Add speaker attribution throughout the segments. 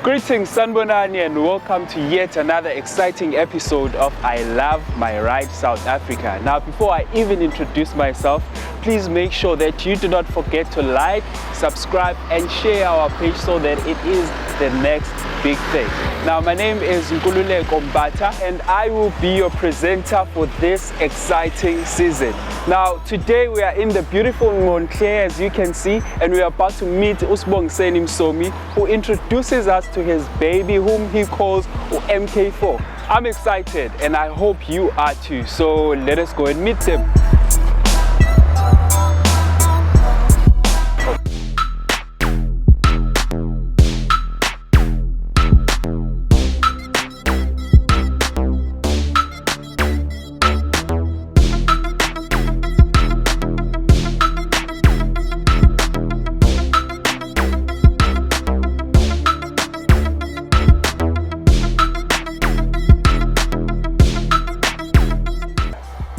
Speaker 1: Greetings Sanbonani, and welcome to yet another exciting episode of I Love My Ride South Africa. Now before I even introduce myself, please make sure that you do not forget to like, subscribe and share our page so that it is the next big thing. Now my name is Nkululeko Mbata and I will be your presenter for this exciting season. Now today we are in the beautiful Montclair, as you can see, and we are about to meet Sbongiseni Msomi, who introduces us to his baby whom he calls MK4. I'm excited and I hope you are too, so let us go and meet them.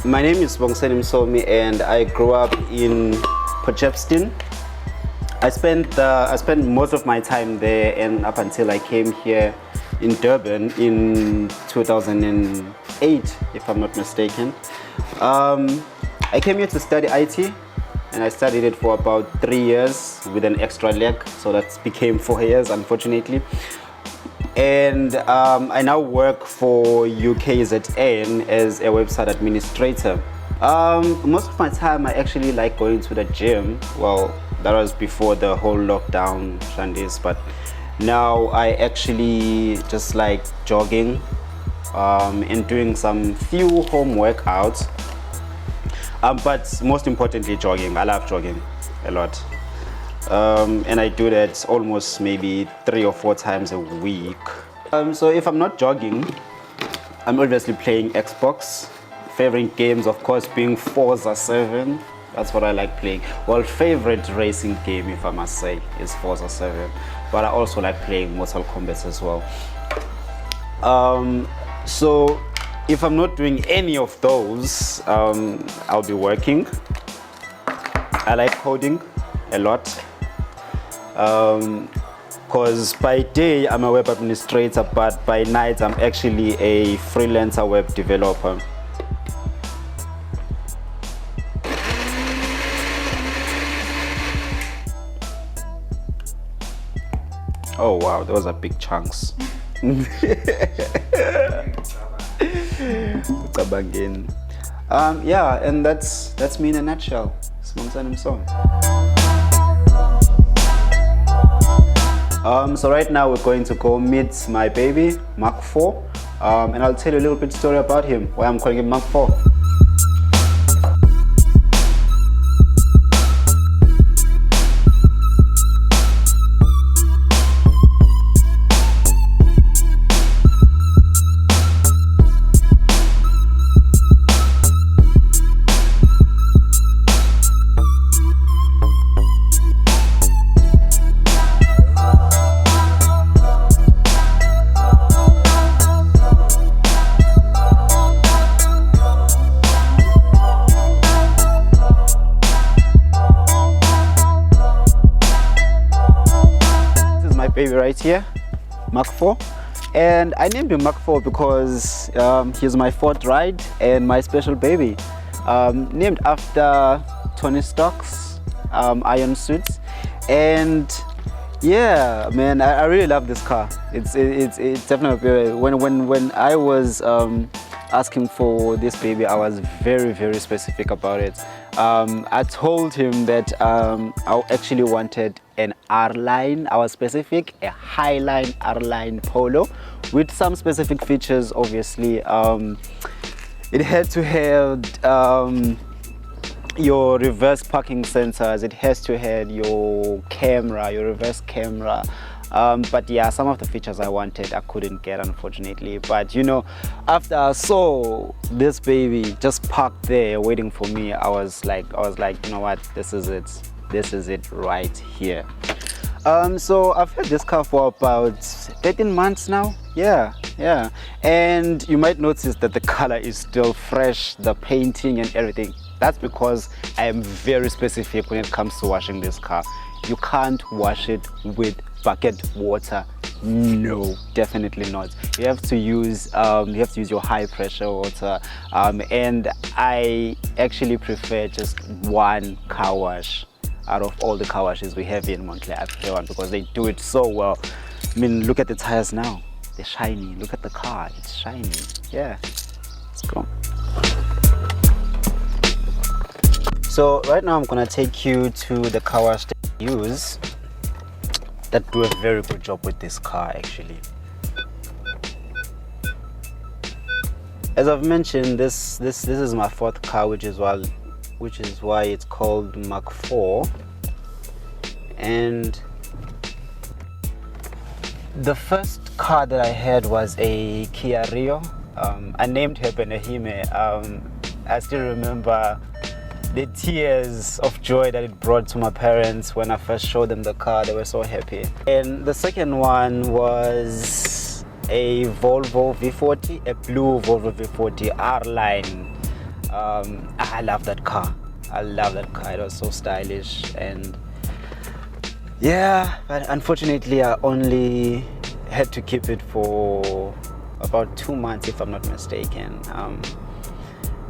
Speaker 2: My name is Sbongiseni Msomi and I grew up in Potchefstroom. I spent most of my time there and up until I came here in Durban in 2008, if I'm not mistaken. I came here to study IT and I studied it for about 3 years with an extra leg, so that became 4 years unfortunately. And I now work for UKZN as a website administrator. Most of my time I actually like going to the gym. Well, that was before the whole lockdown shandies, but now I actually just like jogging and doing some few home workouts. But most importantly jogging. I love jogging a lot. And I do that almost maybe 3 or 4 times a week. So if I'm not jogging, I'm obviously playing Xbox. Favorite games, of course, being Forza 7. That's what I like playing. Well, favorite racing game, if I must say, is Forza 7. But I also like playing Mortal Kombat as well. So if I'm not doing any of those, I'll be working. I like coding a lot. Because by day I'm a web administrator, but by night I'm actually a freelancer web developer. Oh wow, those are big chunks. Yeah, and that's me in a nutshell. Sbongiseni Msomi. So right now we're going to go meet my baby, Mark 4, and I'll tell you a little bit story about him, why I'm calling him Mark 4. Baby right here, Mark 4, and I named him Mark 4 because he's my 4th ride and my special baby, named after Tony Stark's iron suits. And yeah, man, I really love this car. It's definitely, when I was asking for this baby, I was very specific about it. I told him that I actually wanted an R-Line. I was specific, a Highline R-Line Polo with some specific features. Obviously, it had to have your reverse parking sensors. It has to have your camera, your reverse camera. But yeah, some of the features I wanted I couldn't get, unfortunately. But you know, after I saw this baby just parked there waiting for me, I was like, you know what, this is it right here. So I've had this car for about 13 months now. Yeah, and you might notice that the color is still fresh, the painting and everything. That's because I am very specific when it comes to washing this car. You can't wash it with bucket water. No, definitely not. You have to use your high pressure water, and I actually prefer just one car wash out of all the car washes we have in Montclair because they do it so well. I mean, look at the tires now. They're shiny. Look at the car. It's shiny. Yeah. Let's go. So right now I'm gonna take you to the car wash that I use that do a very good job with this car actually. As I've mentioned, this is my fourth car, which is why it's called Mark IV. And the first car that I had was a Kia Rio. I named her Benahime. I still remember the tears of joy that it brought to my parents when I first showed them the car. They were so happy. And the second one was a Volvo V40, a blue Volvo V40 R-Line. I love that car. I love that car. It was so stylish. And yeah, but unfortunately I only had to keep it for about 2 months, if I'm not mistaken,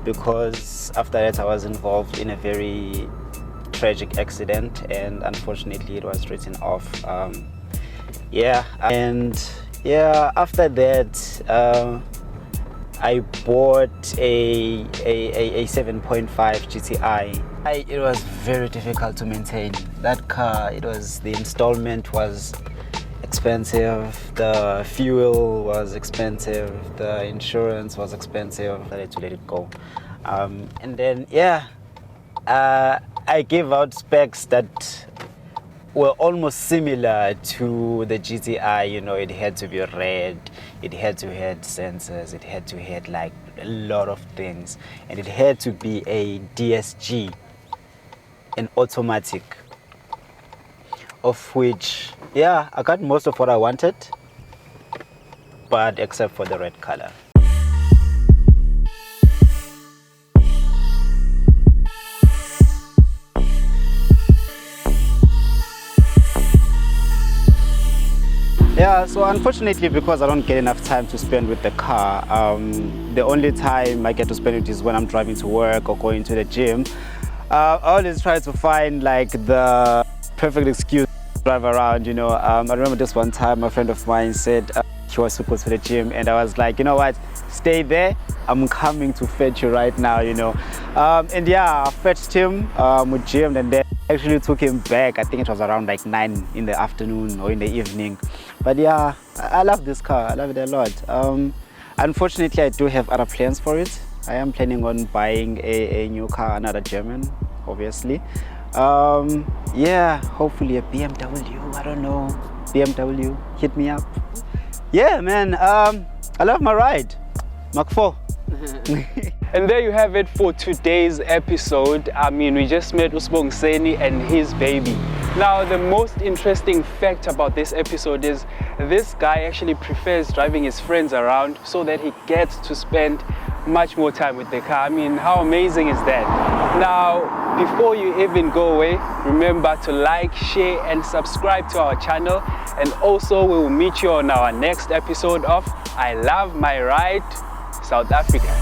Speaker 2: because after that I was involved in a very tragic accident, and unfortunately it was written off. After that I bought a 7.5 GTI. It was very difficult to maintain that car. The installment was expensive, the fuel was expensive, the insurance was expensive. I had to let it go. And then I gave out specs that were almost similar to the GTI. You know, it had to be red, it had to have sensors, it had to have like a lot of things, and it had to be a DSG, an automatic, of which I got most of what I wanted, but except for the red color. Yeah, so unfortunately, because I don't get enough time to spend with the car, the only time I get to spend it is when I'm driving to work or going to the gym. I always try to find like the perfect excuse to drive around, you know. I remember this one time a friend of mine said he was to go to the gym, and I was like, you know what, stay there, I'm coming to fetch you right now, you know. And yeah, I fetched him, we gymmed, and then actually took him back. I think it was around like 9 in the afternoon or in the evening. But yeah, I love this car. I love it a lot. Unfortunately, I do have other plans for it. I am planning on buying a new car, another German, obviously. Yeah, hopefully a BMW. I don't know. BMW, hit me up. Yeah, man. I love my ride. Mark IV.
Speaker 1: And there you have it for today's episode. I mean, we just met Sbongiseni and his baby. Now, the most interesting fact about this episode is this guy actually prefers driving his friends around so that he gets to spend much more time with the car. I mean, how amazing is that? Now, before you even go away, remember to like, share and subscribe to our channel. And also, we will meet you on our next episode of I Love My Ride, South Africa.